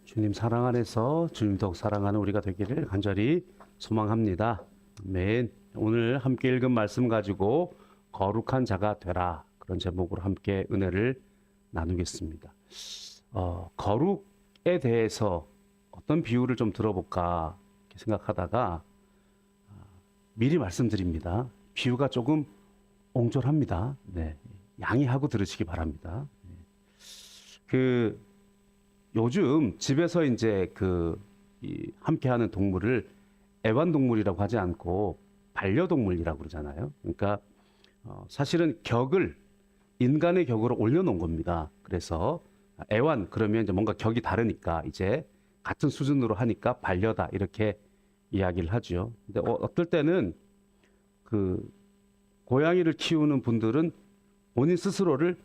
주님 사랑 안에서 주님 더욱 사랑하는 우리가 되기를 간절히 소망합니다. 아멘. 오늘 함께 읽은 말씀 가지고 거룩한 자가 되라, 그런 제목으로 함께 은혜를 나누겠습니다. 거룩에 대해서 어떤 비유를 좀 들어볼까 이렇게 생각하다가 미리 말씀드립니다. 비유가 조금 옹졸합니다. 네, 양해하고 들으시기 바랍니다. 요즘 집에서 이제 함께하는 동물을 애완동물이라고 하지 않고 반려동물이라고 그러잖아요. 그러니까 사실은 인간의 격으로 올려놓은 겁니다. 그래서 애완 그러면 이제 뭔가 격이 다르니까 이제 같은 수준으로 하니까 반려다 이렇게 이야기를 하죠. 근데 어떨 때는 고양이를 키우는 분들은 본인 스스로를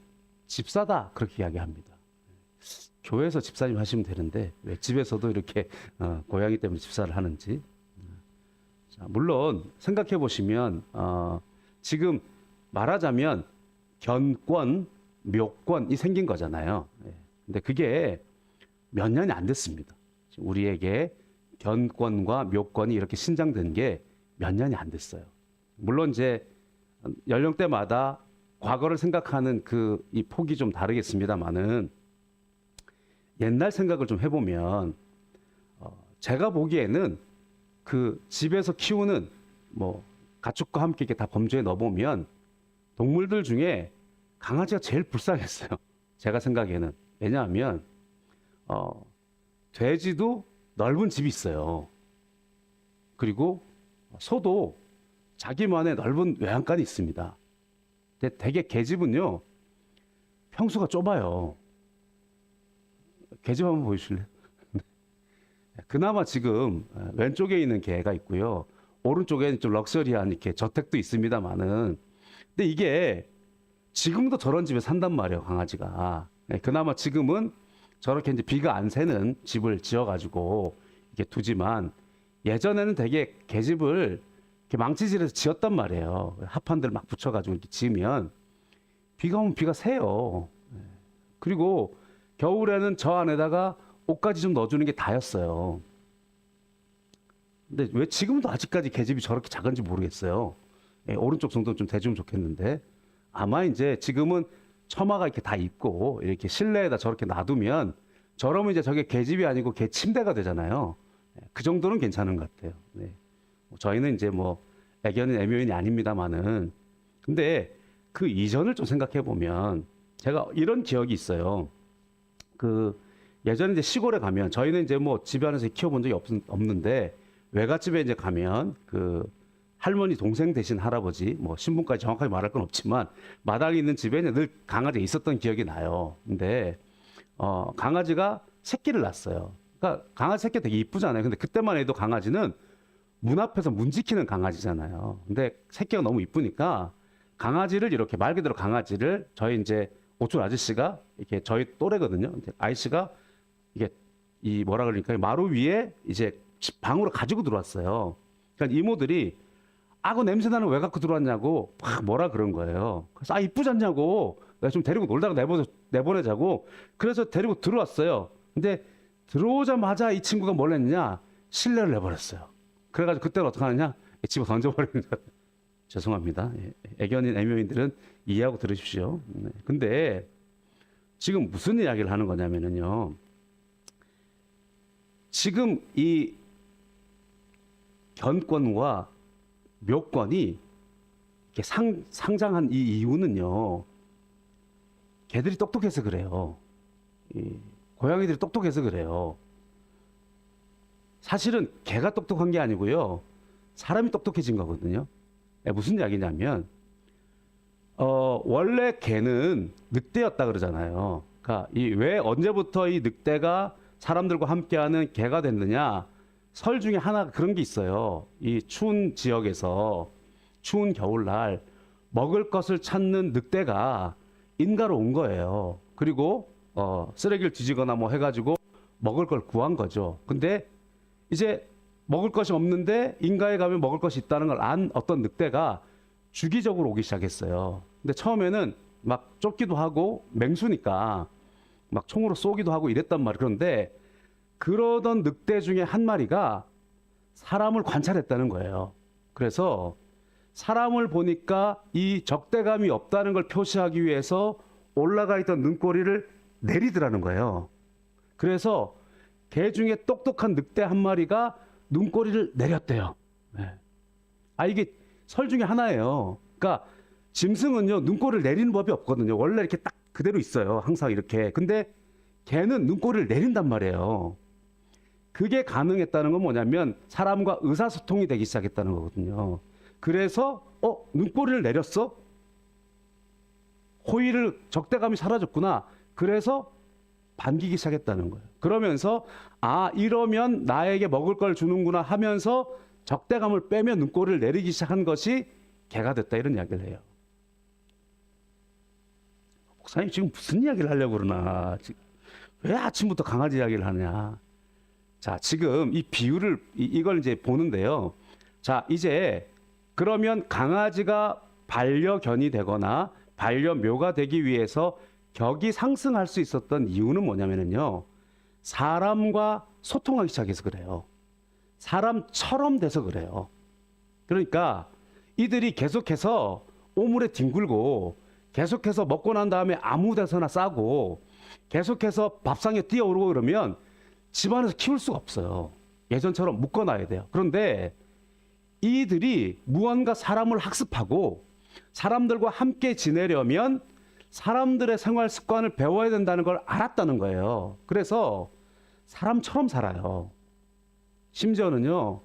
집사다 그렇게 이야기합니다. 교회에서 집사님 하시면 되는데 왜 집에서도 이렇게 고양이 때문에 집사를 하는지. 자, 물론 생각해 보시면 지금 말하자면 견권, 묘권이 생긴 거잖아요. 근데 그게 몇 년이 안 됐습니다. 우리에게 견권과 묘권이 이렇게 신장된 게 몇 년이 안 됐어요. 물론 이제 연령대마다 과거를 생각하는 이 폭이 좀 다르겠습니다만은 옛날 생각을 좀 해보면 제가 보기에는 집에서 키우는 가축과 함께 이렇게 다 범주에 넣어보면 동물들 중에 강아지가 제일 불쌍했어요. 제가 생각에는. 왜냐하면 돼지도 넓은 집이 있어요. 그리고 소도 자기만의 넓은 외양간이 있습니다. 근데 대개 개집은요 평수가 좁아요. 개집 한번 보여주실래요? 그나마 지금 왼쪽에 있는 개가 있고요. 오른쪽에는 좀 럭셔리한 이렇게 저택도 있습니다만은, 근데 이게 지금도 저런 집에 산단 말이에요, 강아지가. 그나마 지금은 저렇게 이제 비가 안 새는 집을 지어가지고 이렇게 두지만, 예전에는 되게 개집을 이렇게 망치질해서 지었단 말이에요. 합판들 막 붙여가지고 이렇게 지으면 비가 오면 비가 새요. 그리고 겨울에는 저 안에다가 옷까지 좀 넣어주는 게 다였어요. 근데 왜 지금도 아직까지 계집이 저렇게 작은지 모르겠어요. 오른쪽 정도는 좀 돼주면 좋겠는데, 아마 이제 지금은 처마가 이렇게 다 있고 이렇게 실내에다 저렇게 놔두면 저러면 이제 저게 계집이 아니고 개 침대가 되잖아요. 그 정도는 괜찮은 것 같아요. 네. 저희는 이제 애견인 애묘인이 아닙니다만은, 근데 그 이전을 좀 생각해 보면 제가 이런 기억이 있어요. 예전에 이제 시골에 가면, 저희는 이제 집 안에서 키워본 적이 없는데 외갓집에 이제 가면 할머니 동생 대신 할아버지, 신분까지 정확하게 말할 건 없지만 마당에 있는 집에 늘 강아지가 있었던 기억이 나요. 근데 강아지가 새끼를 낳았어요. 그러니까 강아지 새끼 되게 이쁘잖아요. 근데 그때만 해도 강아지는 문 앞에서 문 지키는 강아지잖아요. 근데 새끼가 너무 이쁘니까 강아지를 이렇게, 말 그대로 강아지를 저희 이제 오촌 아저씨가 이렇게, 저희 또래거든요. 아저씨가 이게 뭐라 그러니까 마루 위에 이제 방으로 가지고 들어왔어요. 그러니까 이모들이 그 냄새 나는 왜 갖고 들어왔냐고 막 뭐라 그런 거예요. 그래서 이쁘지 않냐고, 내가 좀 데리고 놀다가 내보내자고. 그래서 데리고 들어왔어요. 근데 들어오자마자 이 친구가 뭘 했느냐, 실내를 내버렸어요. 그래가지고 그때는 어떻게 하느냐, 집어 던져버리는 거예요. 죄송합니다. 애견인 애묘인들은 이해하고 들으십시오. 근데 지금 무슨 이야기를 하는 거냐면요, 지금 이 견권과 묘권이 이렇게 상장한 이 이유는요, 개들이 똑똑해서 그래요. 고양이들이 똑똑해서 그래요. 사실은 개가 똑똑한 게 아니고요, 사람이 똑똑해진 거거든요. 무슨 이야기냐면 원래 개는 늑대였다 그러잖아요. 그러니까 왜 언제부터 이 늑대가 사람들과 함께하는 개가 됐느냐, 설 중에 하나 그런 게 있어요. 이 추운 지역에서 추운 겨울날 먹을 것을 찾는 늑대가 인가로 온 거예요. 그리고 쓰레기를 뒤지거나 해가지고 먹을 걸 구한 거죠. 근데 이제 먹을 것이 없는데 인가에 가면 먹을 것이 있다는 걸 안 어떤 늑대가 주기적으로 오기 시작했어요. 근데 처음에는 막 쫓기도 하고 맹수니까 막 총으로 쏘기도 하고 이랬단 말이에요. 그런데 그러던 늑대 중에 한 마리가 사람을 관찰했다는 거예요. 그래서 사람을 보니까 이 적대감이 없다는 걸 표시하기 위해서 올라가 있던 눈꼬리를 내리더라는 거예요. 그래서 개 중에 똑똑한 늑대 한 마리가 눈꼬리를 내렸대요. 네. 이게 설 중에 하나예요. 그러니까 짐승은요, 눈꼬리를 내리는 법이 없거든요. 원래 이렇게 딱 그대로 있어요. 항상 이렇게. 근데 개는 눈꼬리를 내린단 말이에요. 그게 가능했다는 건 뭐냐면 사람과 의사소통이 되기 시작했다는 거거든요. 그래서 눈꼬리를 내렸어? 호의를, 적대감이 사라졌구나. 그래서 반기기 시작했다는 거예요. 그러면서 이러면 나에게 먹을 걸 주는구나 하면서 적대감을 빼며 눈꼬리를 내리기 시작한 것이 개가 됐다, 이런 이야기를 해요. 목사님 지금 무슨 이야기를 하려고 그러나, 왜 아침부터 강아지 이야기를 하냐. 자, 지금 이 비유를 이걸 이제 보는데요. 자, 이제 그러면 강아지가 반려견이 되거나 반려묘가 되기 위해서 격이 상승할 수 있었던 이유는 뭐냐면요, 사람과 소통하기 시작해서 그래요. 사람처럼 돼서 그래요. 그러니까 이들이 계속해서 오물에 뒹굴고 계속해서 먹고 난 다음에 아무 데서나 싸고 계속해서 밥상에 뛰어오르고 그러면 집안에서 키울 수가 없어요. 예전처럼 묶어놔야 돼요. 그런데 이들이 무언가 사람을 학습하고 사람들과 함께 지내려면 사람들의 생활 습관을 배워야 된다는 걸 알았다는 거예요. 그래서 사람처럼 살아요. 심지어는요,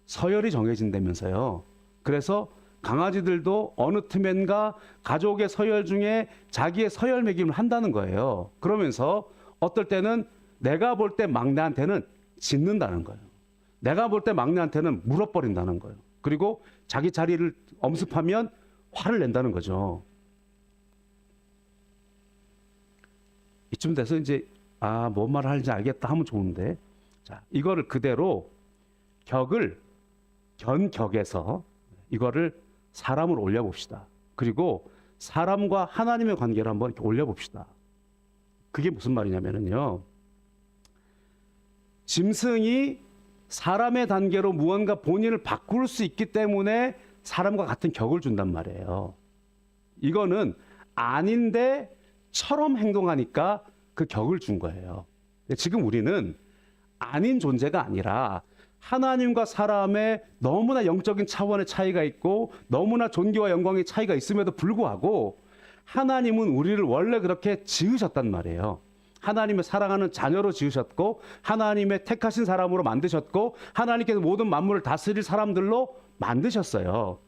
서열이 정해진다면서요. 그래서 강아지들도 어느 틈엔가 가족의 서열 중에 자기의 서열 매김을 한다는 거예요. 그러면서 어떨 때는 내가 볼 때 막내한테는 짖는다는 거예요. 내가 볼 때 막내한테는 물어버린다는 거예요. 그리고 자기 자리를 엄습하면 화를 낸다는 거죠. 이쯤 돼서 이제 뭔 말을 하는지 알겠다 하면 좋은데, 자, 이거를 그대로 견격에서 이거를 사람으로 올려봅시다. 그리고 사람과 하나님의 관계를 한번 이렇게 올려봅시다. 그게 무슨 말이냐면요, 짐승이 사람의 단계로 무언가 본인을 바꿀 수 있기 때문에 사람과 같은 격을 준단 말이에요. 이거는 아닌데 처럼 행동하니까 그 격을 준 거예요. 지금 우리는 아닌 존재가 아니라 하나님과 사람의 너무나 영적인 차원의 차이가 있고 너무나 존귀와 영광의 차이가 있음에도 불구하고 하나님은 우리를 원래 그렇게 지으셨단 말이에요. 하나님의 사랑하는 자녀로 지으셨고 하나님의 택하신 사람으로 만드셨고 하나님께서 모든 만물을 다스릴 사람들로 만드셨어요.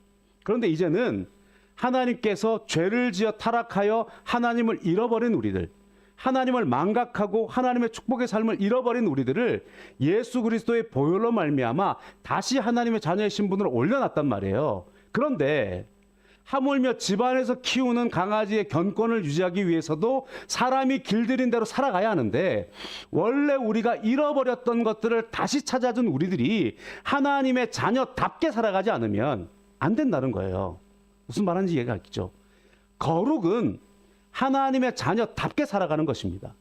그런데 이제는 하나님께서 죄를 지어 타락하여 하나님을 잃어버린 우리들, 하나님을 망각하고 하나님의 축복의 삶을 잃어버린 우리들을 예수 그리스도의 보혈로 말미암아 다시 하나님의 자녀의 신분으로 올려놨단 말이에요. 그런데 하물며 집안에서 키우는 강아지의 견권을 유지하기 위해서도 사람이 길들인 대로 살아가야 하는데, 원래 우리가 잃어버렸던 것들을 다시 찾아준 우리들이 하나님의 자녀답게 살아가지 않으면 안 된다는 거예요. 무슨 말하는지 이해가 있죠? 거룩은 하나님의 자녀답게 살아가는 것입니다.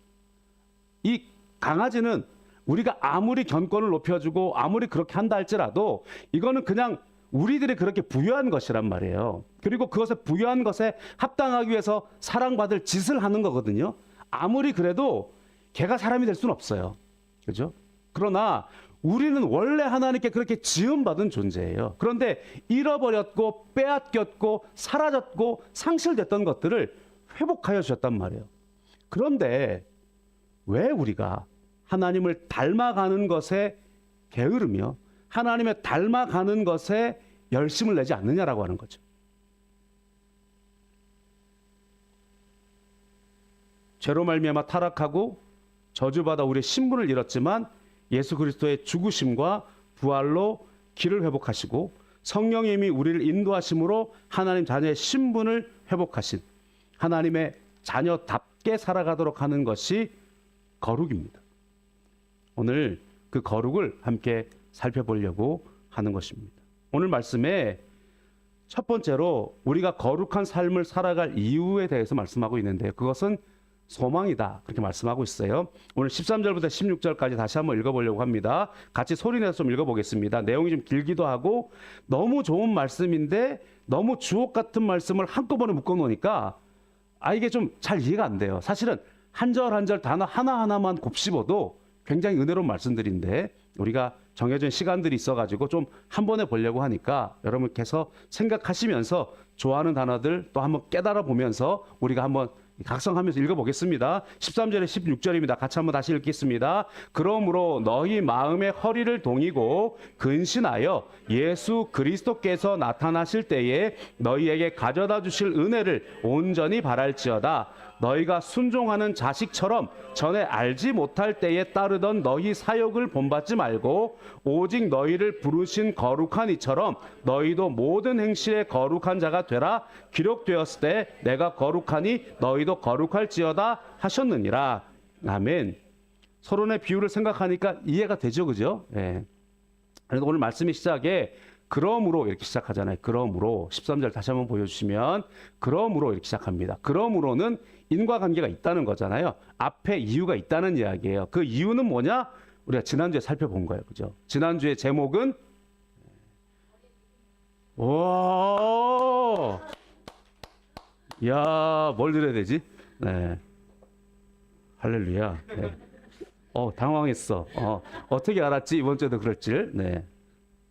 이 강아지는 우리가 아무리 견권을 높여주고 아무리 그렇게 한다 할지라도 이거는 그냥 우리들이 그렇게 부여한 것이란 말이에요. 그리고 그것에 부여한 것에 합당하기 위해서 사랑받을 짓을 하는 거거든요. 아무리 그래도 걔가 사람이 될 수는 없어요. 그죠? 그러나 우리는 원래 하나님께 그렇게 지음받은 존재예요. 그런데 잃어버렸고 빼앗겼고 사라졌고 상실됐던 것들을 회복하여 주셨단 말이에요. 그런데 왜 우리가 하나님을 닮아가는 것에 게으르며 하나님의 닮아가는 것에 열심을 내지 않느냐라고 하는 거죠. 죄로 말미암아 타락하고 저주받아 우리의 신분을 잃었지만 예수 그리스도의 죽으심과 부활로 길을 회복하시고 성령님이 우리를 인도하심으로 하나님 자녀의 신분을 회복하신 하나님의 자녀답게 살아가도록 하는 것이 거룩입니다. 오늘 그 거룩을 함께 살펴보려고 하는 것입니다. 오늘 말씀에 첫 번째로 우리가 거룩한 삶을 살아갈 이유에 대해서 말씀하고 있는데요. 그것은 소망이다. 그렇게 말씀하고 있어요. 오늘 13절부터 16절까지 다시 한번 읽어보려고 합니다. 같이 소리내서 좀 읽어보겠습니다. 내용이 좀 길기도 하고 너무 좋은 말씀인데 너무 주옥 같은 말씀을 한꺼번에 묶어놓으니까 이게 좀 잘 이해가 안 돼요. 사실은 한 절 한 절 단어 하나하나만 곱씹어도 굉장히 은혜로운 말씀들인데 우리가 정해진 시간들이 있어가지고 좀 한 번에 보려고 하니까 여러분께서 생각하시면서 좋아하는 단어들 또 한번 깨달아 보면서 우리가 한번 각성하면서 읽어보겠습니다. 13절에 16절입니다. 같이 한번 다시 읽겠습니다. 그러므로 너희 마음의 허리를 동이고 근신하여 예수 그리스도께서 나타나실 때에 너희에게 가져다 주실 은혜를 온전히 바랄지어다. 너희가 순종하는 자식처럼 전에 알지 못할 때에 따르던 너희 사욕을 본받지 말고 오직 너희를 부르신 거룩한 이처럼 너희도 모든 행실에 거룩한 자가 되라. 기록되었을 때 내가 거룩하니 너희도 거룩할지어다 하셨느니라. 아멘. 서론의 비유를 생각하니까 이해가 되죠, 그죠? 예. 그래서 오늘 말씀의 시작에 그러므로 이렇게 시작하잖아요. 그러므로 13절 다시 한번 보여주시면 그러므로 이렇게 시작합니다. 그러므로는 인과관계가 있다는 거잖아요. 앞에 이유가 있다는 이야기예요. 그 이유는 뭐냐? 우리가 지난주에 살펴본 거예요. 그죠? 지난주에 제목은 와, 야, 뭘 드려야 되지? 네. 할렐루야. 네. 당황했어. 어떻게 알았지? 이번 주에도 그럴 줄. 네.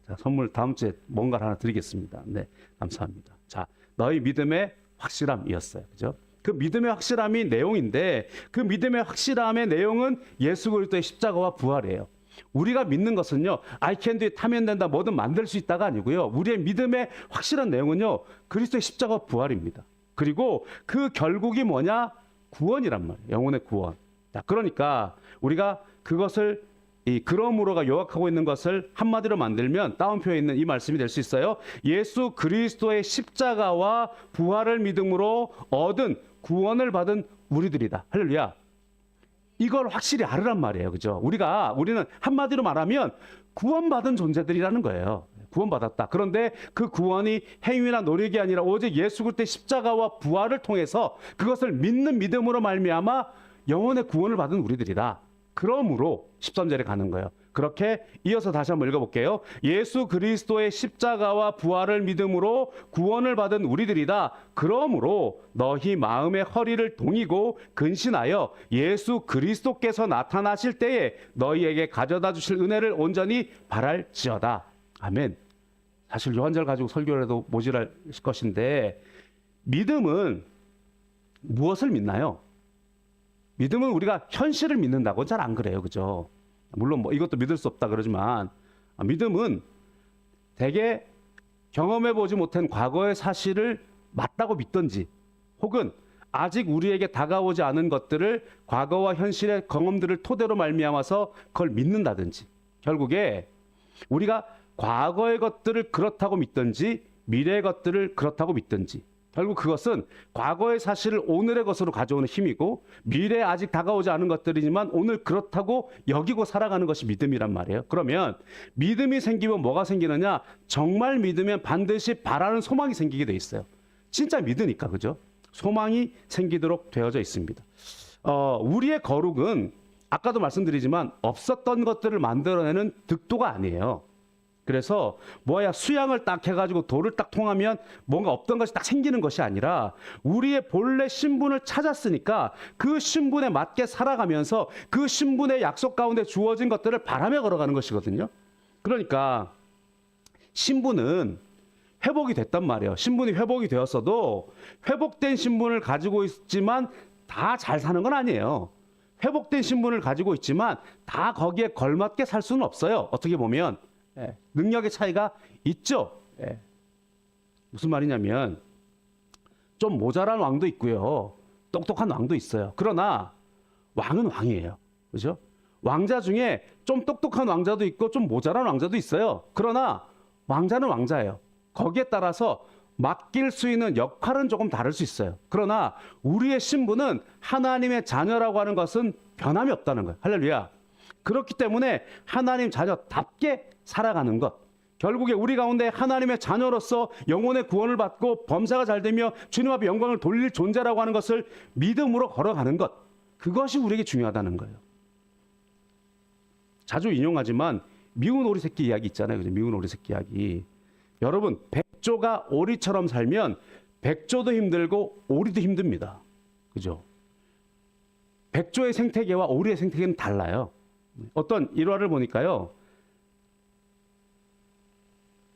자, 선물 다음 주에 뭔가를 하나 드리겠습니다. 네, 감사합니다. 자, 너희 믿음의 확실함이었어요. 그죠? 그 믿음의 확실함이 내용인데 그 믿음의 확실함의 내용은 예수 그리스도의 십자가와 부활이에요. 우리가 믿는 것은요, I can do it 하면 된다, 뭐든 만들 수 있다가 아니고요. 우리의 믿음의 확실한 내용은요, 그리스도의 십자가와 부활입니다. 그리고 그 결국이 뭐냐? 구원이란 말이에요. 영혼의 구원. 자, 그러니까 우리가 그것을 이 그러므로가 요약하고 있는 것을 한마디로 만들면 따옴표에 있는 이 말씀이 될 수 있어요. 예수 그리스도의 십자가와 부활을 믿음으로 얻은 구원을 받은 우리들이다. 할렐루야. 이걸 확실히 알으란 말이에요. 그죠? 우리는 한마디로 말하면 구원받은 존재들이라는 거예요. 구원받았다. 그런데 그 구원이 행위나 노력이 아니라 오직 예수 그리스도의 십자가와 부활을 통해서 그것을 믿는 믿음으로 말미암아 영혼의 구원을 받은 우리들이다. 그러므로 13절에 가는 거예요. 그렇게 이어서 다시 한번 읽어볼게요. 예수 그리스도의 십자가와 부활을 믿음으로 구원을 받은 우리들이다. 그러므로 너희 마음의 허리를 동이고 근신하여 예수 그리스도께서 나타나실 때에 너희에게 가져다 주실 은혜를 온전히 바랄지어다. 아멘. 사실 요한절 가지고 설교를 해도 모자랄 것인데 믿음은 무엇을 믿나요? 믿음은 우리가 현실을 믿는다고 잘 안 그래요. 그죠? 물론 뭐 이것도 믿을 수 없다 그러지만 믿음은 대개 경험해 보지 못한 과거의 사실을 맞다고 믿든지 혹은 아직 우리에게 다가오지 않은 것들을 과거와 현실의 경험들을 토대로 말미암아서 그걸 믿는다든지 결국에 우리가 과거의 것들을 그렇다고 믿든지 미래의 것들을 그렇다고 믿든지 결국 그것은 과거의 사실을 오늘의 것으로 가져오는 힘이고 미래에 아직 다가오지 않은 것들이지만 오늘 그렇다고 여기고 살아가는 것이 믿음이란 말이에요. 그러면 믿음이 생기면 뭐가 생기느냐? 정말 믿으면 반드시 바라는 소망이 생기게 돼 있어요. 진짜 믿으니까. 그죠? 소망이 생기도록 되어져 있습니다. 우리의 거룩은 아까도 말씀드리지만 없었던 것들을 만들어내는 득도가 아니에요. 그래서 수양을 딱 해가지고 돌을 딱 통하면 뭔가 없던 것이 딱 생기는 것이 아니라 우리의 본래 신분을 찾았으니까 그 신분에 맞게 살아가면서 그 신분의 약속 가운데 주어진 것들을 바라며 걸어가는 것이거든요. 그러니까 신분은 회복이 됐단 말이에요. 신분이 회복이 되었어도 회복된 신분을 가지고 있지만 다 잘 사는 건 아니에요. 회복된 신분을 가지고 있지만 다 거기에 걸맞게 살 수는 없어요. 어떻게 보면 능력의 차이가 있죠. 무슨 말이냐면 좀 모자란 왕도 있고요. 똑똑한 왕도 있어요. 그러나 왕은 왕이에요. 그죠? 왕자 중에 좀 똑똑한 왕자도 있고 좀 모자란 왕자도 있어요. 그러나 왕자는 왕자예요. 거기에 따라서 맡길 수 있는 역할은 조금 다를 수 있어요. 그러나 우리의 신분은 하나님의 자녀라고 하는 것은 변함이 없다는 거예요. 할렐루야. 그렇기 때문에 하나님 자녀답게 살아가는 것. 결국에 우리 가운데 하나님의 자녀로서 영혼의 구원을 받고 범사가 잘 되며 주님 앞에 영광을 돌릴 존재라고 하는 것을 믿음으로 걸어가는 것. 그것이 우리에게 중요하다는 거예요. 자주 인용하지만 미운 오리 새끼 이야기 있잖아요. 그죠? 미운 오리 새끼 이야기. 여러분, 백조가 오리처럼 살면 백조도 힘들고 오리도 힘듭니다. 그죠? 백조의 생태계와 오리의 생태계는 달라요. 어떤 일화를 보니까요.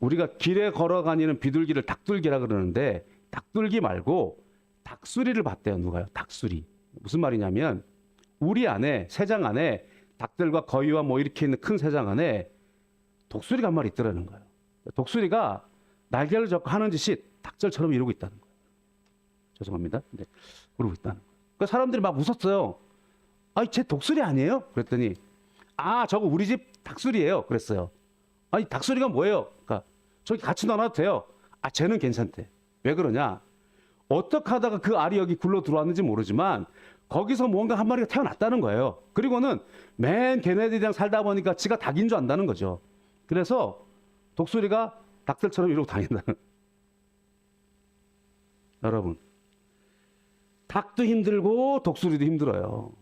우리가 길에 걸어다니는 비둘기를 닭둘기라 그러는데 닭둘기 말고 닭수리를 봤대요. 누가요? 닭수리. 무슨 말이냐면 우리 안에 새장 안에 닭들과 거위와 뭐 이렇게 있는 큰 새장 안에 독수리가 한 마리 있더라는 거예요. 독수리가 날개를 잡고 하는 짓이 닭절처럼 이루고 있다는 거예요. 죄송합니다. 네, 그러고 있다는 거예요. 그러니까 사람들이 막 웃었어요. 아니, 쟤 독수리 아니에요? 그랬더니 아, 저거 우리 집 닭수리예요. 그랬어요. 아니, 닭수리가 뭐예요? 그러니까 저기 같이 넣어놔도 돼요. 아, 쟤는 괜찮대. 왜 그러냐? 어떻게 하다가 그 알이 여기 굴러 들어왔는지 모르지만 거기서 뭔가 한 마리가 태어났다는 거예요. 그리고는 맨 걔네들이랑 살다 보니까 지가 닭인 줄 안다는 거죠. 그래서 독수리가 닭들처럼 이러고 다닌다는. 여러분, 닭도 힘들고 독수리도 힘들어요.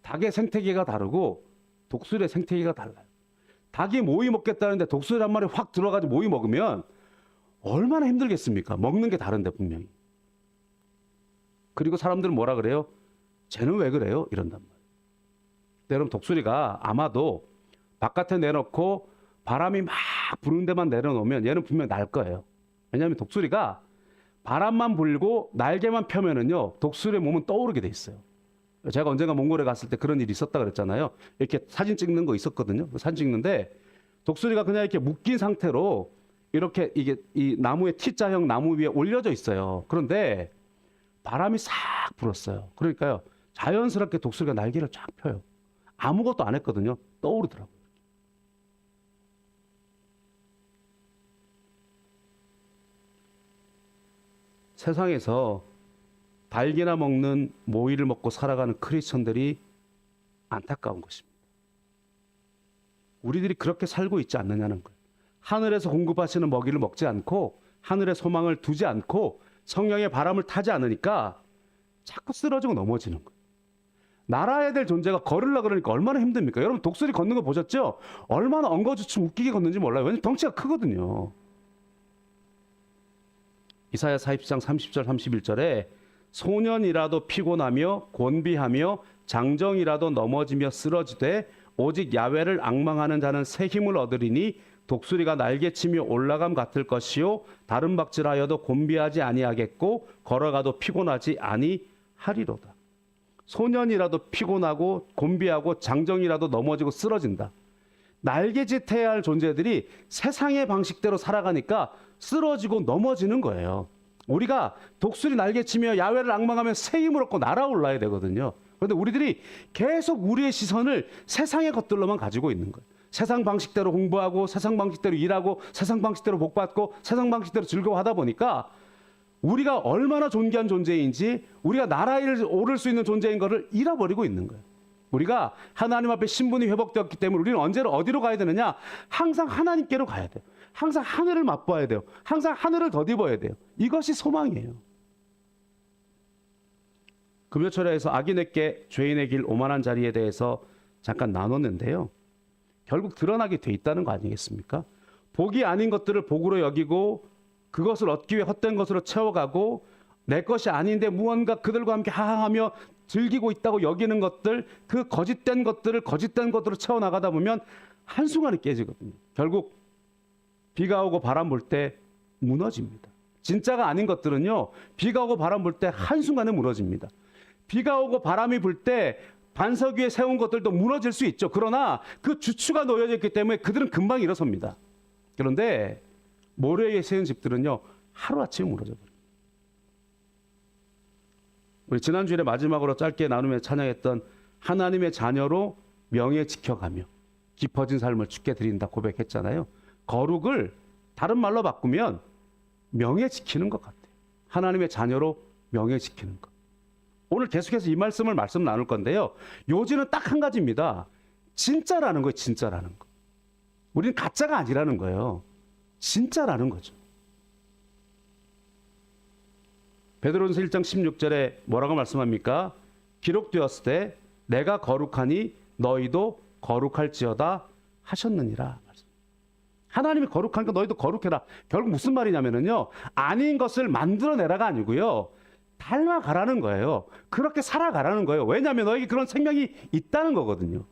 닭의 생태계가 다르고 독수리의 생태계가 달라요. 닭이 모이 먹겠다는데 독수리 한 마리 확 들어가지고 모이 먹으면 얼마나 힘들겠습니까? 먹는 게 다른데 분명히. 그리고 사람들은 뭐라 그래요? 쟤는 왜 그래요? 이런단 말이에요. 여러분, 독수리가 아마도 바깥에 내놓고 바람이 막 부는 데만 내려놓으면 얘는 분명 날 거예요. 왜냐하면 독수리가 바람만 불고 날개만 펴면은요, 독수리의 몸은 떠오르게 돼 있어요. 제가 언젠가 몽골에 갔을 때 그런 일이 있었다 그랬잖아요. 이렇게 사진 찍는 거 있었거든요. 사진 찍는데 독수리가 그냥 이렇게 묶인 상태로 이렇게 이게 이 나무의 T자형 나무 위에 올려져 있어요. 그런데 바람이 싹 불었어요. 그러니까요, 자연스럽게 독수리가 날개를 쫙 펴요. 아무것도 안 했거든요. 떠오르더라고요. 세상에서 닭이나 먹는 모이를 먹고 살아가는 크리스천들이 안타까운 것입니다. 우리들이 그렇게 살고 있지 않느냐는 거예요. 하늘에서 공급하시는 먹이를 먹지 않고 하늘의 소망을 두지 않고 성령의 바람을 타지 않으니까 자꾸 쓰러지고 넘어지는 거예요. 날아야 될 존재가 걸으려 그러니까 얼마나 힘듭니까? 여러분, 독수리 걷는 거 보셨죠? 얼마나 엉거주춤 웃기게 걷는지 몰라요. 왜냐면 덩치가 크거든요. 이사야 40장 30절 31절에 소년이라도 피곤하며 곤비하며 장정이라도 넘어지며 쓰러지되 오직 야훼를 앙망하는 자는 새 힘을 얻으리니 독수리가 날개치며 올라감 같을 것이요 다른 박질하여도 곤비하지 아니하겠고 걸어가도 피곤하지 아니하리로다. 소년이라도 피곤하고 곤비하고 장정이라도 넘어지고 쓰러진다. 날개짓해야 할 존재들이 세상의 방식대로 살아가니까 쓰러지고 넘어지는 거예요. 우리가 독수리 날개치며 야훼를 앙망하며 새 힘을 얻고 날아올라야 되거든요. 그런데 우리들이 계속 우리의 시선을 세상의 것들로만 가지고 있는 거예요. 세상 방식대로 공부하고 세상 방식대로 일하고 세상 방식대로 복받고 세상 방식대로 즐거워하다 보니까 우리가 얼마나 존귀한 존재인지 우리가 나라에 오를 수 있는 존재인 것을 잃어버리고 있는 거예요. 우리가 하나님 앞에 신분이 회복되었기 때문에 우리는 언제나 어디로 가야 되느냐? 항상 하나님께로 가야 돼요. 항상 하늘을 맛봐야 돼요. 항상 하늘을 덧입어야 돼요. 이것이 소망이에요. 금요철야에서 악인에게 죄인의 길 오만한 자리에 대해서 잠깐 나눴는데요. 결국 드러나게 돼 있다는 거 아니겠습니까? 복이 아닌 것들을 복으로 여기고 그것을 얻기 위해 헛된 것으로 채워가고 내 것이 아닌데 무언가 그들과 함께 하하하며 즐기고 있다고 여기는 것들, 그 거짓된 것들을 거짓된 것으로 채워나가다 보면 한순간에 깨지거든요. 결국 비가 오고 바람 불 때 무너집니다. 진짜가 아닌 것들은요, 비가 오고 바람 불 때 한순간에 무너집니다. 비가 오고 바람이 불 때 반석 위에 세운 것들도 무너질 수 있죠. 그러나 그 주추가 놓여져 있기 때문에 그들은 금방 일어섭니다. 그런데 모래 위에 세운 집들은요, 하루아침에 무너져버려요. 우리 지난주에 마지막으로 짧게 나누며 찬양했던 하나님의 자녀로 명예 지켜가며 깊어진 삶을 주께 드린다 고백했잖아요. 거룩을 다른 말로 바꾸면 명예 지키는 것 같아요. 하나님의 자녀로 명예 지키는 것. 오늘 계속해서 이 말씀 나눌 건데요. 요지는 딱 한 가지입니다. 진짜라는 거예요. 진짜라는 거. 우리는 가짜가 아니라는 거예요. 진짜라는 거죠. 베드로전서 1장 16절에 뭐라고 말씀합니까? 기록되었을 때 내가 거룩하니 너희도 거룩할지어다 하셨느니라. 하나님이 거룩하니까 너희도 거룩해라. 결국 무슨 말이냐면요, 아닌 것을 만들어내라가 아니고요, 닮아가라는 거예요. 그렇게 살아가라는 거예요. 왜냐하면 너에게 그런 생명이 있다는 거거든요.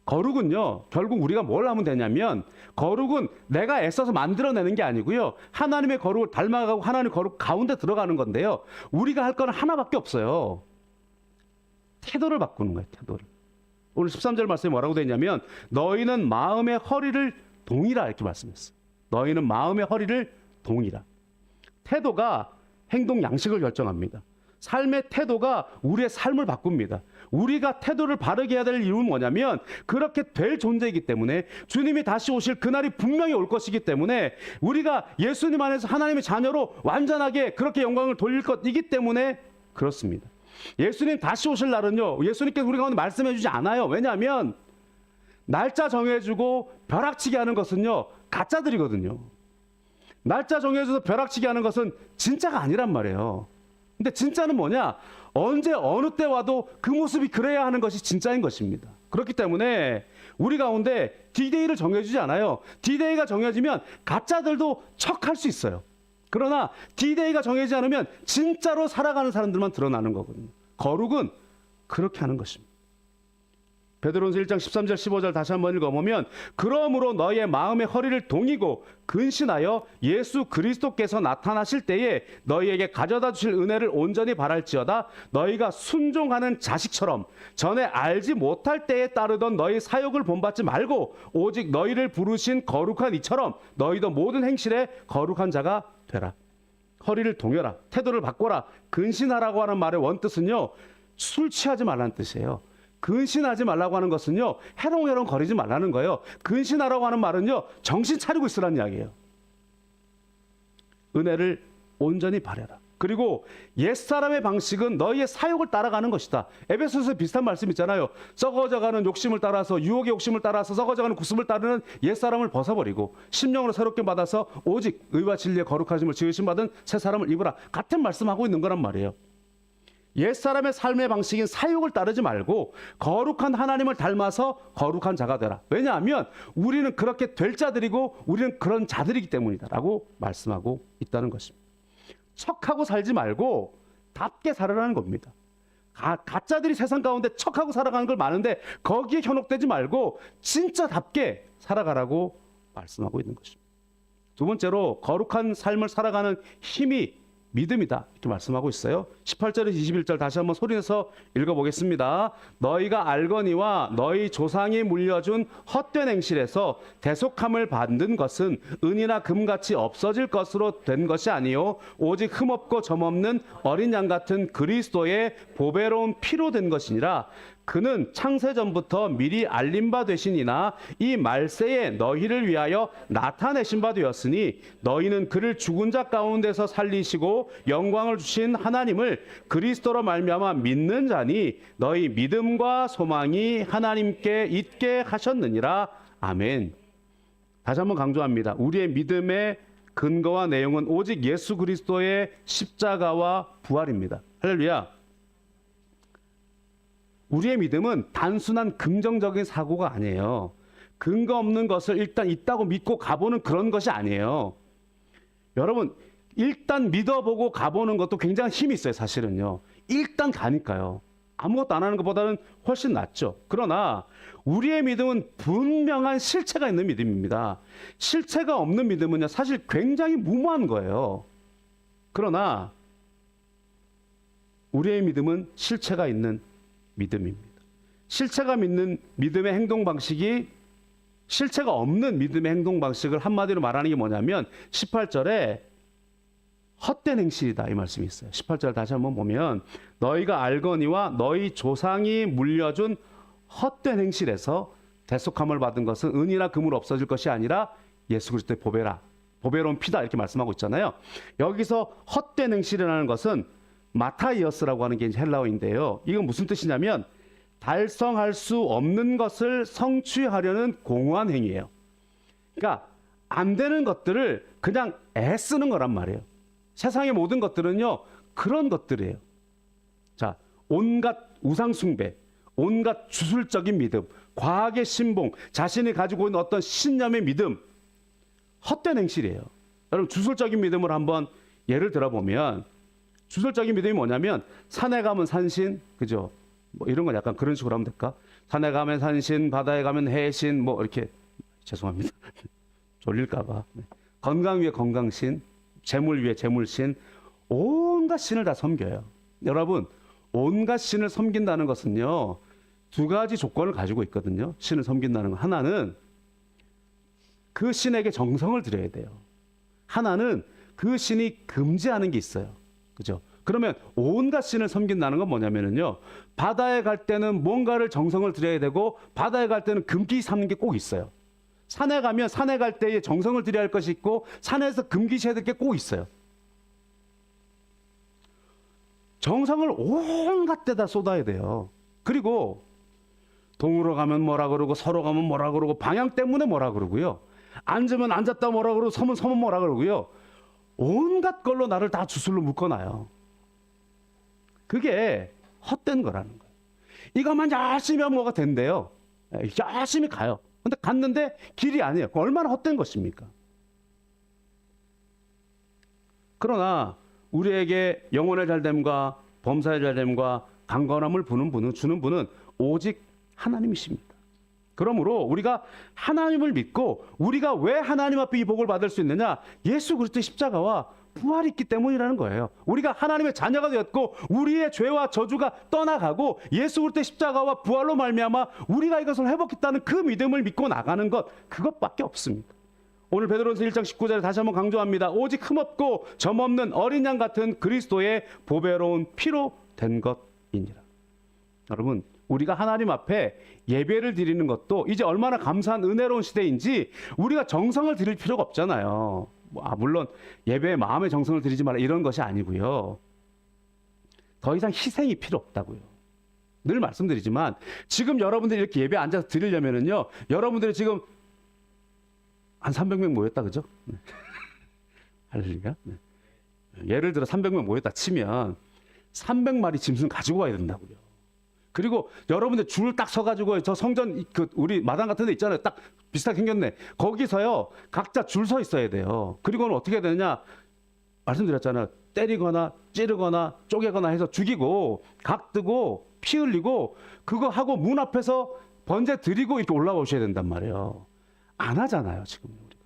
거룩은요, 결국 우리가 뭘 하면 되냐면, 거룩은 내가 애써서 만들어내는 게 아니고요, 하나님의 거룩을 닮아가고 하나님의 거룩 가운데 들어가는 건데요, 우리가 할 거는 하나밖에 없어요. 태도를 바꾸는 거예요. 태도를. 오늘 13절 말씀에 뭐라고 되어 있냐면, 너희는 마음의 허리를 동이라 이렇게 말씀했어요. 너희는 마음의 허리를 동이라. 태도가 행동 양식을 결정합니다. 삶의 태도가 우리의 삶을 바꿉니다. 우리가 태도를 바르게 해야 될 이유는 뭐냐면, 그렇게 될 존재이기 때문에, 주님이 다시 오실 그날이 분명히 올 것이기 때문에, 우리가 예수님 안에서 하나님의 자녀로 완전하게 그렇게 영광을 돌릴 것이기 때문에 그렇습니다. 예수님 다시 오실 날은요, 예수님께서 우리 가운데 말씀해 주지 않아요. 왜냐하면 날짜 정해주고 벼락치기 하는 것은요, 가짜들이거든요. 날짜 정해줘서 벼락치기 하는 것은 진짜가 아니란 말이에요. 근데 진짜는 뭐냐? 언제 어느 때 와도 그 모습이 그래야 하는 것이 진짜인 것입니다. 그렇기 때문에 우리 가운데 D-Day를 정해주지 않아요. D-Day가 정해지면 가짜들도 척할 수 있어요. 그러나 D-Day가 정해지지 않으면 진짜로 살아가는 사람들만 드러나는 거거든요. 거룩은 그렇게 하는 것입니다. 베드로전서 1장 13절 15절 다시 한번 읽어보면, 그러므로 너희의 마음의 허리를 동이고 근신하여 예수 그리스도께서 나타나실 때에 너희에게 가져다 주실 은혜를 온전히 바랄지어다. 너희가 순종하는 자식처럼 전에 알지 못할 때에 따르던 너희 사욕을 본받지 말고 오직 너희를 부르신 거룩한 이처럼 너희도 모든 행실에 거룩한 자가 되라. 허리를 동여라. 태도를 바꿔라. 근신하라고 하는 말의 원뜻은요, 술 취하지 말라는 뜻이에요. 근신하지 말라고 하는 것은요, 해롱해롱 거리지 말라는 거예요. 근신하라고 하는 말은요, 정신 차리고 있으라는 이야기예요. 은혜를 온전히 바래라. 그리고 옛사람의 방식은 너희의 사욕을 따라가는 것이다. 에베소서에 비슷한 말씀 있잖아요. 썩어져가는 욕심을 따라서, 유혹의 욕심을 따라서 썩어져가는 구습을 따르는 옛사람을 벗어버리고 심령으로 새롭게 받아서 오직 의와 진리의 거룩하심을 지으심 받은 새 사람을 입으라. 같은 말씀하고 있는 거란 말이에요. 옛사람의 삶의 방식인 사욕을 따르지 말고 거룩한 하나님을 닮아서 거룩한 자가 되라. 왜냐하면 우리는 그렇게 될 자들이고 우리는 그런 자들이기 때문이다 라고 말씀하고 있다는 것입니다. 척하고 살지 말고 답게 살아라는 겁니다. 가짜들이 세상 가운데 척하고 살아가는 걸 많은데 거기에 현혹되지 말고 진짜답게 살아가라고 말씀하고 있는 것입니다. 두 번째로 거룩한 삶을 살아가는 힘이 믿음이다 이렇게 말씀하고 있어요. 18절에서 21절 다시 한번 소리내서 읽어보겠습니다. 너희가 알거니와 너희 조상이 물려준 헛된 행실에서 대속함을 받는 것은 은이나 금같이 없어질 것으로 된 것이 아니요 오직 흠없고 점없는 어린 양 같은 그리스도의 보배로운 피로 된 것이니라. 그는 창세전부터 미리 알린 바 되시니나 이 말세에 너희를 위하여 나타내신 바 되었으니 너희는 그를 죽은 자 가운데서 살리시고 영광을 주신 하나님을 그리스도로 말미암아 믿는 자니 너희 믿음과 소망이 하나님께 있게 하셨느니라. 아멘. 다시 한번 강조합니다. 우리의 믿음의 근거와 내용은 오직 예수 그리스도의 십자가와 부활입니다. 할렐루야. 우리의 믿음은 단순한 긍정적인 사고가 아니에요. 근거 없는 것을 일단 있다고 믿고 가보는 그런 것이 아니에요. 여러분, 일단 믿어보고 가보는 것도 굉장히 힘이 있어요. 사실은요. 일단 가니까요. 아무것도 안 하는 것보다는 훨씬 낫죠. 그러나 우리의 믿음은 분명한 실체가 있는 믿음입니다. 실체가 없는 믿음은요, 사실 굉장히 무모한 거예요. 그러나 우리의 믿음은 실체가 있는 믿음입니다. 실체가 믿는 믿음의 행동 방식이 실체가 없는 믿음의 행동 방식을 한마디로 말하는 게 뭐냐면 18절에 헛된 행실이다 이 말씀이 있어요. 18절 다시 한번 보면 너희가 알거니와 너희 조상이 물려준 헛된 행실에서 대속함을 받은 것은 은이나 금으로 없어질 것이 아니라 예수 그리스도의 보배로운 피다 이렇게 말씀하고 있잖아요. 여기서 헛된 행실이라는 것은 마타이어스라고 하는 게 이제 헬라어인데요. 이건 무슨 뜻이냐면 달성할 수 없는 것을 성취하려는 공허한 행위예요. 그러니까 안 되는 것들을 그냥 애쓰는 거란 말이에요. 세상의 모든 것들은요 그런 것들이에요. 자, 온갖 우상 숭배, 온갖 주술적인 믿음, 과학의 신봉, 자신이 가지고 있는 어떤 신념의 믿음, 헛된 행실이에요. 여러분 주술적인 믿음을 한번 예를 들어보면 주술적인 믿음이 뭐냐면 산에 가면 산신, 그죠? 뭐 이런 건 약간 그런 식으로 하면 될까? 산에 가면 산신, 바다에 가면 해신, 뭐 이렇게 죄송합니다. 졸릴까봐. 건강 위에 건강신, 재물 위에 재물신, 온갖 신을 다 섬겨요. 여러분 온갖 신을 섬긴다는 것은요 두 가지 조건을 가지고 있거든요. 신을 섬긴다는 건 하나는 그 신에게 정성을 들여야 돼요. 하나는 그 신이 금지하는 게 있어요. 그죠? 그러면 온갖 신을 섬긴다는 건 뭐냐면요. 바다에 갈 때는 뭔가를 정성을 들여야 되고 바다에 갈 때는 금기 삼는 게 꼭 있어요. 산에 가면 산에 갈 때에 정성을 들여야 할 것이 있고 산에서 금기셔야 될 게 꼭 있어요. 정성을 온갖 데다 쏟아야 돼요. 그리고 동으로 가면 뭐라 그러고 서로 가면 뭐라 그러고 방향 때문에 뭐라 그러고요. 앉으면 앉았다 뭐라 그러고 서면 서면 뭐라 그러고요. 온갖 걸로 나를 다 주술로 묶어놔요. 그게 헛된 거라는 거예요. 이것만 열심히 하면 뭐가 된대요. 열심히 가요. 근데 갔는데 길이 아니에요. 얼마나 헛된 것입니까? 그러나 우리에게 영혼의 잘됨과 범사의 잘됨과 강건함을 주는 분은 오직 하나님이십니다. 그러므로 우리가 하나님을 믿고 우리가 왜 하나님 앞에 이 복을 받을 수 있느냐? 예수 그리스도의 십자가와 부활이 있기 때문이라는 거예요. 우리가 하나님의 자녀가 되었고 우리의 죄와 저주가 떠나가고 예수 그리스도의 십자가와 부활로 말미암아 우리가 이것을 회복했다는 그 믿음을 믿고 나가는 것, 그것밖에 없습니다. 오늘 베드로전서 1장 19절에 다시 한번 강조합니다. 오직 흠없고 점없는 어린 양 같은 그리스도의 보배로운 피로 된 것이니라. 여러분 우리가 하나님 앞에 예배를 드리는 것도 이제 얼마나 감사한 은혜로운 시대인지 우리가 정성을 드릴 필요가 없잖아요. 물론 예배에 마음의 정성을 드리지 마라 이런 것이 아니고요. 더 이상 희생이 필요 없다고요. 늘 말씀드리지만 지금 여러분들이 이렇게 예배 앉아서 드리려면은요. 여러분들이 지금 한 300명 모였다 그죠? 네. 할렐루야. 네. 예를 들어 300명 모였다 치면 300마리 짐승 가지고 와야 된다고요. 그리고 여러분들 줄 딱 서가지고 저 성전 우리 마당 같은 데 있잖아요. 딱 비슷하게 생겼네. 거기서요 각자 줄 서 있어야 돼요. 그리고는 어떻게 해야 되느냐? 말씀드렸잖아요. 때리거나 찌르거나 쪼개거나 해서 죽이고 각 뜨고 피 흘리고 그거 하고 문 앞에서 번제 드리고 이렇게 올라오셔야 된단 말이에요. 안 하잖아요 지금 우리가.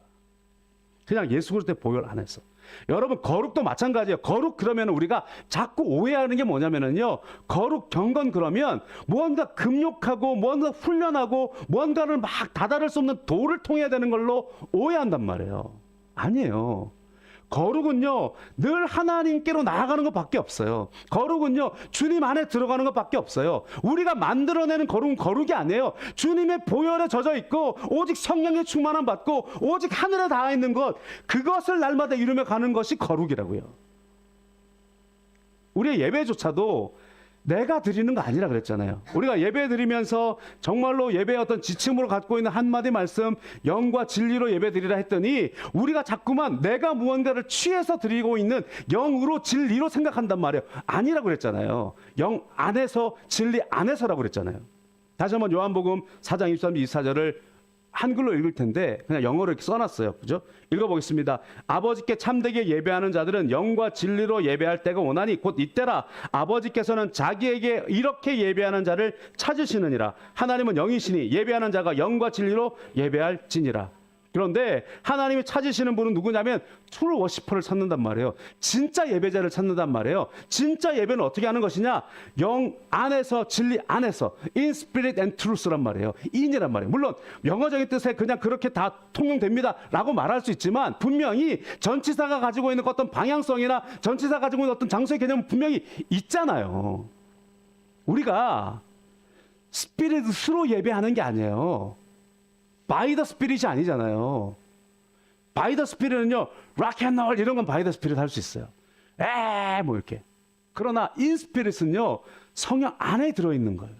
그냥 예수 그리스도의 보혈 안에서. 여러분 거룩도 마찬가지예요. 거룩 그러면 우리가 자꾸 오해하는 게 뭐냐면은요. 거룩 경건 그러면 뭔가 금욕하고 뭔가 훈련하고 뭔가를 막 다다를 수 없는 도를 통해야 되는 걸로 오해한단 말이에요. 아니에요. 거룩은요 늘 하나님께로 나아가는 것밖에 없어요. 거룩은요 주님 안에 들어가는 것밖에 없어요. 우리가 만들어내는 거룩은 거룩이 아니에요. 주님의 보혈에 젖어 있고 오직 성령의 충만함 받고 오직 하늘에 닿아 있는 것, 그것을 날마다 이루며 가는 것이 거룩이라고요. 우리의 예배조차도 내가 드리는 거 아니라 그랬잖아요. 우리가 예배 드리면서 정말로 예배의 어떤 지침으로 갖고 있는 한마디 말씀, 영과 진리로 예배 드리라 했더니 우리가 자꾸만 내가 무언가를 취해서 드리고 있는 영으로 진리로 생각한단 말이에요. 아니라고 그랬잖아요. 영 안에서 진리 안에서라고 그랬잖아요. 다시 한번 요한복음 4장 23절 24절을 한글로 읽을 텐데 그냥 영어로 이렇게 써놨어요. 그죠? 읽어보겠습니다. 아버지께 참되게 예배하는 자들은 영과 진리로 예배할 때가 오나니 곧 이때라. 아버지께서는 자기에게 이렇게 예배하는 자를 찾으시느니라. 하나님은 영이시니 예배하는 자가 영과 진리로 예배할지니라. 그런데 하나님이 찾으시는 분은 누구냐면 트루 워시퍼를 찾는단 말이에요. 진짜 예배자를 찾는단 말이에요. 진짜 예배는 어떻게 하는 것이냐? 영 안에서, 진리 안에서, in spirit and truth란 말이에요. in이란 말이에요. 물론 영어적인 뜻에 그냥 그렇게 다 통용됩니다 라고 말할 수 있지만 분명히 전치사가 가지고 있는 어떤 방향성이나 전치사가 가지고 있는 어떤 장소의 개념은 분명히 있잖아요. 우리가 스피릿으로 예배하는 게 아니에요. 바이 더 스피릿이 아니잖아요. 바이 더 스피릿은요, 락앤롤 이런 건 바이 더 스피릿 할 수 있어요. 뭐 이렇게. 그러나 인 스피릿은요, 성령 안에 들어있는 거예요.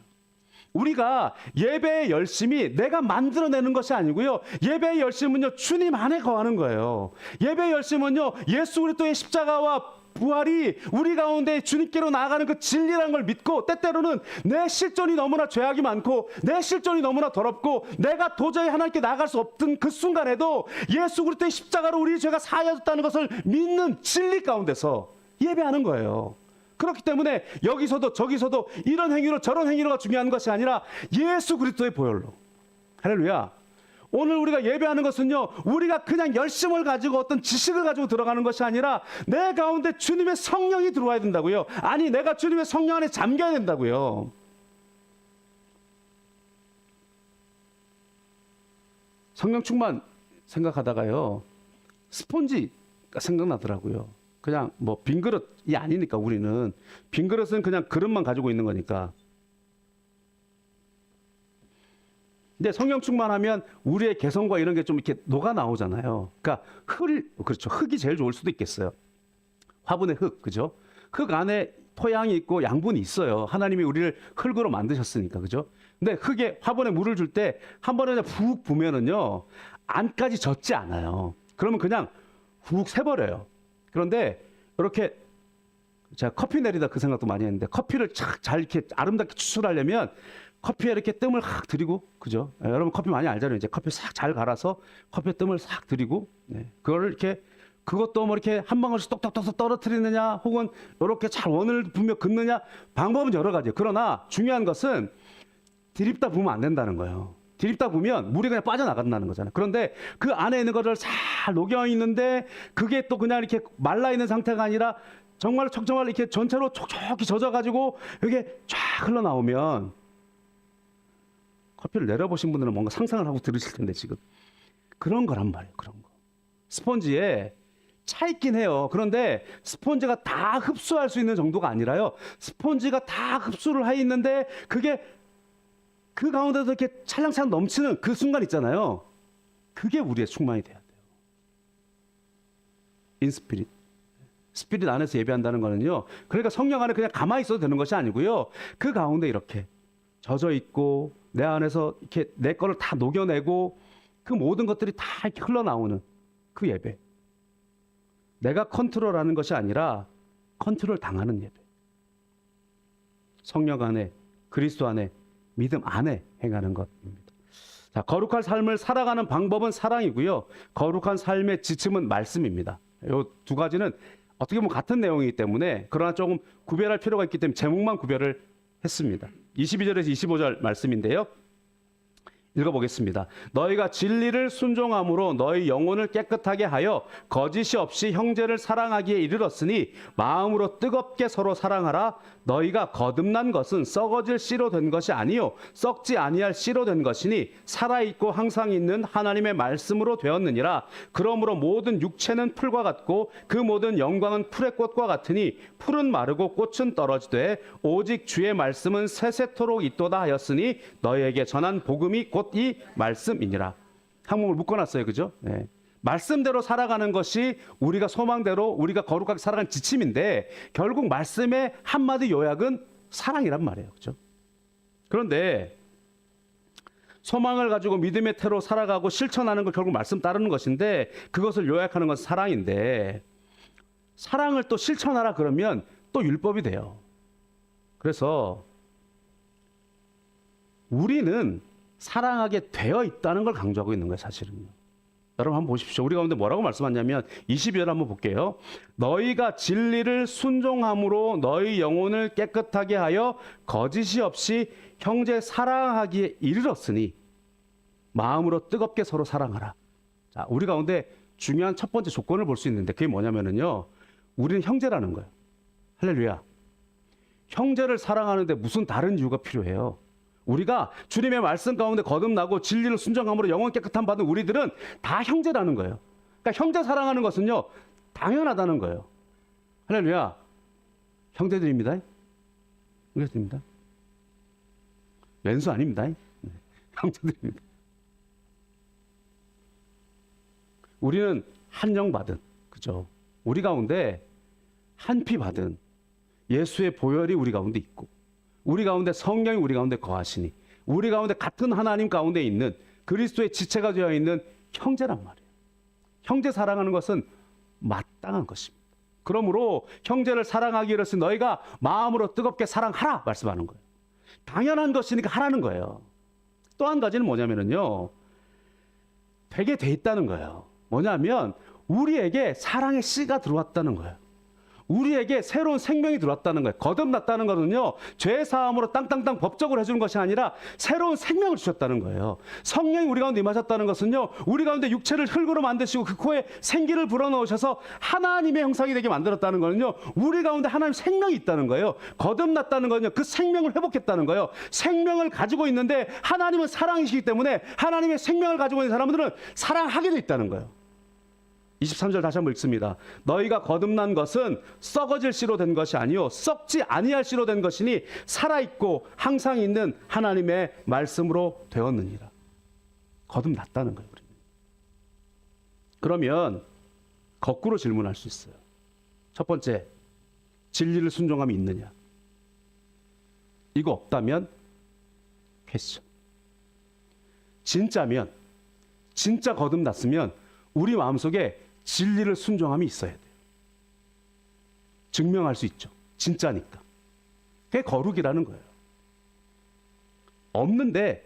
우리가 예배의 열심이 내가 만들어내는 것이 아니고요. 예배의 열심은요, 주님 안에 거하는 거예요. 예배의 열심은요, 예수 그리스도의 십자가와 부활이 우리 가운데 주님께로 나아가는 그 진리라는 걸 믿고, 때때로는 내 실존이 너무나 죄악이 많고 내 실존이 너무나 더럽고 내가 도저히 하나님께 나아갈 수 없던 그 순간에도 예수 그리스도의 십자가로 우리 죄가 사하여졌다는 것을 믿는 진리 가운데서 예배하는 거예요. 그렇기 때문에 여기서도 저기서도 이런 행위로 저런 행위로가 중요한 것이 아니라 예수 그리스도의 보혈로. 할렐루야. 오늘 우리가 예배하는 것은요, 우리가 그냥 열심을 가지고 어떤 지식을 가지고 들어가는 것이 아니라 내 가운데 주님의 성령이 들어와야 된다고요. 아니, 내가 주님의 성령 안에 잠겨야 된다고요. 성령 충만 생각하다가요, 스폰지가 생각나더라고요. 그냥 뭐 빈 그릇이 아니니까, 우리는 빈 그릇은 그냥 그릇만 가지고 있는 거니까. 근데 성령 충만하면 우리의 개성과 이런 게 좀 이렇게 녹아 나오잖아요. 그러니까 그렇죠. 흙이 제일 좋을 수도 있겠어요. 화분의 흙, 그죠? 흙 안에 토양이 있고 양분이 있어요. 하나님이 우리를 흙으로 만드셨으니까, 그죠? 근데 흙에 화분에 물을 줄 때 한 번에 그냥 푹 부면은요, 안까지 젖지 않아요. 그러면 그냥 훅 새버려요. 그런데 이렇게 제가 커피 내리다 그 생각도 많이 했는데, 커피를 잘 이렇게 아름답게 추출하려면 커피에 이렇게 뜸을 확 들이고, 그죠? 여러분 커피 많이 알잖아요. 이제 커피 싹 잘 갈아서 커피에 뜸을 싹 들이고, 그거를 이렇게, 그것도 뭐 이렇게 한 방울씩 똑똑똑 떨어뜨리느냐, 혹은 이렇게 잘 원을 분명 긋느냐, 방법은 여러 가지예요. 그러나 중요한 것은 들이다 부으면 안 된다는 거예요. 들이다 부으면 물이 그냥 빠져나간다는 거잖아요. 그런데 그 안에 있는 거를 잘 녹여 있는데 그게 또 그냥 이렇게 말라 있는 상태가 아니라 정말 척정말 이렇게 전체로 촉촉히 젖어가지고 이게 쫙 흘러나오면, 커피를 내려보신 분들은 뭔가 상상을 하고 들으실 텐데, 지금 그런 거란 말이에요. 그런 거. 스펀지에 차 있긴 해요. 그런데 스펀지가 다 흡수할 수 있는 정도가 아니라요, 스펀지가 다 흡수를 해 있는데 그게 그 가운데서 이렇게 찰랑찰랑 넘치는 그 순간 있잖아요. 그게 우리의 충만이 돼야 돼요. 인스피릿. 스피릿 안에서 예배한다는 거는요, 그러니까 성령 안에 그냥 가만히 있어도 되는 것이 아니고요, 그 가운데 이렇게 젖어 있고 내 안에서 이렇게 내 거를 다 녹여내고 그 모든 것들이 다 이렇게 흘러나오는 그 예배. 내가 컨트롤하는 것이 아니라 컨트롤 당하는 예배. 성령 안에, 그리스도 안에, 믿음 안에 행하는 것입니다. 자, 거룩한 삶을 살아가는 방법은 사랑이고요, 거룩한 삶의 지침은 말씀입니다. 이 두 가지는 어떻게 보면 같은 내용이기 때문에, 그러나 조금 구별할 필요가 있기 때문에 제목만 구별을 했습니다. 22절에서 25절 말씀인데요, 읽어보겠습니다. 너희가 진리를 순종함으로 너희 영혼을 깨끗하게 하여 거짓이 없이 형제를 사랑하기에 이르렀으니 마음으로 뜨겁게 서로 사랑하라. 너희가 거듭난 것은 썩어질 씨로 된 것이 아니요 썩지 아니할 씨로 된 것이니 살아있고 항상 있는 하나님의 말씀으로 되었느니라. 그러므로 모든 육체는 풀과 같고 그 모든 영광은 풀의 꽃과 같으니 풀은 마르고 꽃은 떨어지되 오직 주의 말씀은 세세토록 있도다 하였으니 너희에게 전한 복음이 곧 이 말씀이니라. 항목을 묶어놨어요. 그죠? 네. 말씀대로 살아가는 것이 우리가 소망대로 우리가 거룩하게 살아가는 지침인데, 결국 말씀의 한마디 요약은 사랑이란 말이에요. 그죠? 그런데 소망을 가지고 믿음의 태로 살아가고 실천하는 걸 결국 말씀 따르는 것인데, 그것을 요약하는 건 사랑인데, 사랑을 또 실천하라 그러면 또 율법이 돼요. 그래서 우리는 사랑하게 되어 있다는 걸 강조하고 있는 거예요, 사실은요. 여러분 한번 보십시오. 우리 가운데 뭐라고 말씀하냐면 22절 한번 볼게요. 너희가 진리를 순종함으로 너희 영혼을 깨끗하게 하여 거짓이 없이 형제 사랑하기에 이르렀으니 마음으로 뜨겁게 서로 사랑하라. 자, 우리 가운데 중요한 첫 번째 조건을 볼 수 있는데, 그게 뭐냐면은요, 우리는 형제라는 거예요. 할렐루야. 형제를 사랑하는데 무슨 다른 이유가 필요해요? 우리가 주님의 말씀 가운데 거듭나고 진리를 순종함으로 영혼 깨끗함 받은 우리들은 다 형제라는 거예요. 그러니까 형제 사랑하는 것은요, 당연하다는 거예요. 할렐루야. 형제들입니다. 형제들입니다. 왼수 아닙니다. 네. 형제들입니다. 우리는 한 영 받은, 그죠? 우리 가운데 한 피 받은 예수의 보혈이 우리 가운데 있고, 우리 가운데 성령이 우리 가운데 거하시니, 우리 가운데 같은 하나님 가운데 있는 그리스도의 지체가 되어 있는 형제란 말이에요. 형제 사랑하는 것은 마땅한 것입니다. 그러므로 형제를 사랑하기 위해서 너희가 마음으로 뜨겁게 사랑하라 말씀하는 거예요. 당연한 것이니까 하라는 거예요. 또 한 가지는 뭐냐면요, 되게 돼 있다는 거예요. 뭐냐면 우리에게 사랑의 씨가 들어왔다는 거예요. 우리에게 새로운 생명이 들어왔다는 거예요. 거듭났다는 것은요, 죄 사함으로 땅땅땅 법적으로 해주는 것이 아니라 새로운 생명을 주셨다는 거예요. 성령이 우리 가운데 임하셨다는 것은요, 우리 가운데 육체를 흙으로 만드시고 그 코에 생기를 불어넣으셔서 하나님의 형상이 되게 만들었다는 거는요, 우리 가운데 하나님 생명이 있다는 거예요. 거듭났다는 거는요, 그 생명을 회복했다는 거예요. 생명을 가지고 있는데 하나님은 사랑이시기 때문에 하나님의 생명을 가지고 있는 사람들은 사랑하게 돼 있다는 거예요. 23절 다시 한번 읽습니다. 너희가 거듭난 것은 썩어질 씨로 된 것이 아니요 썩지 아니할 씨로 된 것이니 살아있고 항상 있는 하나님의 말씀으로 되었느니라. 거듭났다는 거예요. 우리는. 그러면 거꾸로 질문할 수 있어요. 첫 번째, 진리를 순종함이 있느냐? 이거 없다면 퀘스천. 진짜면, 진짜 거듭났으면 우리 마음속에 진리를 순종함이 있어야 돼요. 증명할 수 있죠. 진짜니까. 그게 거룩이라는 거예요. 없는데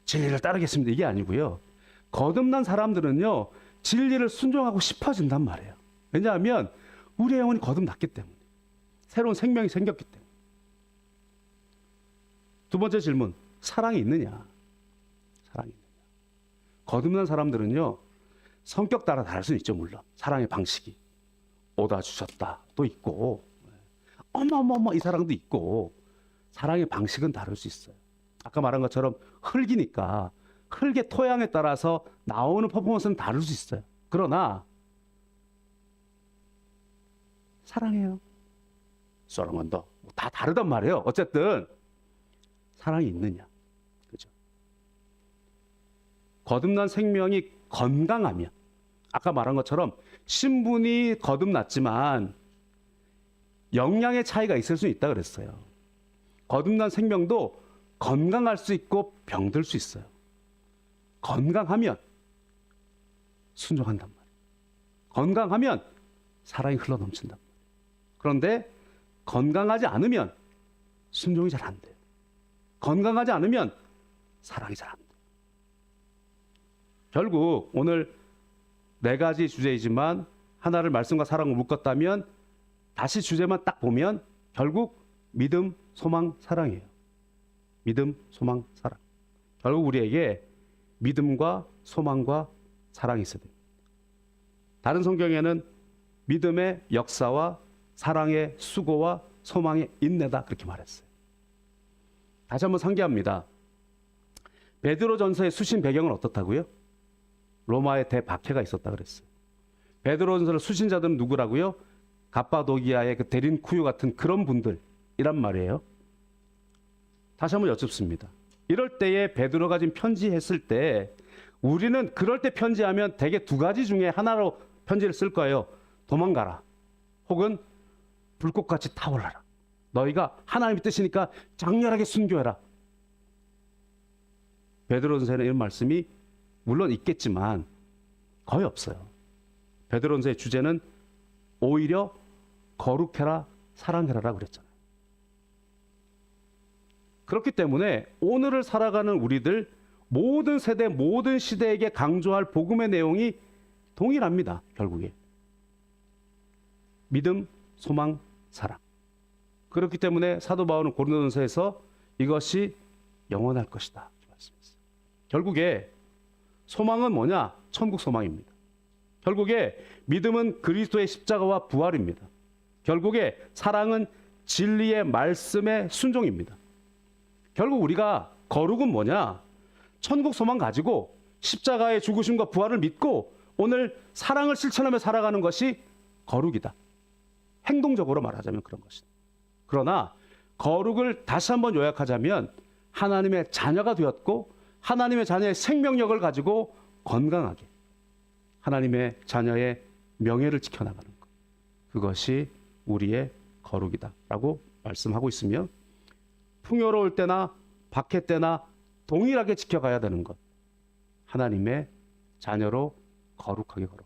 진리를 따르겠습니다. 이게 아니고요. 거듭난 사람들은요, 진리를 순종하고 싶어진단 말이에요. 왜냐하면 우리의 영혼이 거듭났기 때문에. 새로운 생명이 생겼기 때문에. 두 번째 질문, 사랑이 있느냐? 사랑이 있느냐? 거듭난 사람들은요, 성격 따라 다를 수는 있죠. 물론 사랑의 방식이 오다 주셨다 또 있고, 어머머머 이 사랑도 있고, 사랑의 방식은 다를 수 있어요. 아까 말한 것처럼 흙이니까 흙의 토양에 따라서 나오는 퍼포먼스는 다를 수 있어요. 그러나 사랑해요, 사랑한다, 다 다르단 말이에요. 어쨌든 사랑이 있느냐, 그죠? 거듭난 생명이 건강하면, 아까 말한 것처럼 신분이 거듭났지만 영양의 차이가 있을 수 있다 그랬어요. 거듭난 생명도 건강할 수 있고 병들 수 있어요. 건강하면 순종한단 말이에요. 건강하면 사랑이 흘러넘친단 말이에요. 그런데 건강하지 않으면 순종이 잘 안 돼요. 건강하지 않으면 사랑이 잘 안 돼요. 결국 오늘 네 가지 주제이지만 하나를 말씀과 사랑으로 묶었다면, 다시 주제만 딱 보면 결국 믿음, 소망, 사랑이에요. 믿음, 소망, 사랑. 결국 우리에게 믿음과 소망과 사랑이 있어야 돼요. 다른 성경에는 믿음의 역사와 사랑의 수고와 소망의 인내다 그렇게 말했어요. 다시 한번 상기합니다. 베드로전서의 수신 배경은 어떻다고요? 로마의 대박해가 있었다 그랬어요. 베드로전서를 수신 자들은 누구라고요? 갑바도기아의 그 데린쿠유 같은 그런 분들이란 말이에요. 다시 한번 여쭙습니다. 이럴 때에 베드로가 지금 편지했을 때, 우리는 그럴 때 편지하면 대개 두 가지 중에 하나로 편지를 쓸 거예요. 도망가라, 혹은 불꽃같이 타올라라. 너희가 하나님의 뜻이니까 장렬하게 순교해라. 베드로전서에는 이런 말씀이 물론 있겠지만 거의 없어요. 베드로전서의 주제는 오히려 거룩해라, 사랑해라라고 그랬잖아요. 그렇기 때문에 오늘을 살아가는 우리들, 모든 세대, 모든 시대에게 강조할 복음의 내용이 동일합니다. 결국에 믿음, 소망, 사랑. 그렇기 때문에 사도 바울은 고린도전서에서 이것이 영원할 것이다 말씀했어요. 결국에 소망은 뭐냐? 천국 소망입니다. 결국에 믿음은 그리스도의 십자가와 부활입니다. 결국에 사랑은 진리의 말씀의 순종입니다. 결국 우리가 거룩은 뭐냐? 천국 소망 가지고 십자가의 죽으심과 부활을 믿고 오늘 사랑을 실천하며 살아가는 것이 거룩이다. 행동적으로 말하자면 그런 것이다. 그러나 거룩을 다시 한번 요약하자면 하나님의 자녀가 되었고 하나님의 자녀의 생명력을 가지고 건강하게 하나님의 자녀의 명예를 지켜나가는 것, 그것이 우리의 거룩이다라고 말씀하고 있으며, 풍요로울 때나 박해 때나 동일하게 지켜가야 되는 것, 하나님의 자녀로 거룩하게 걸어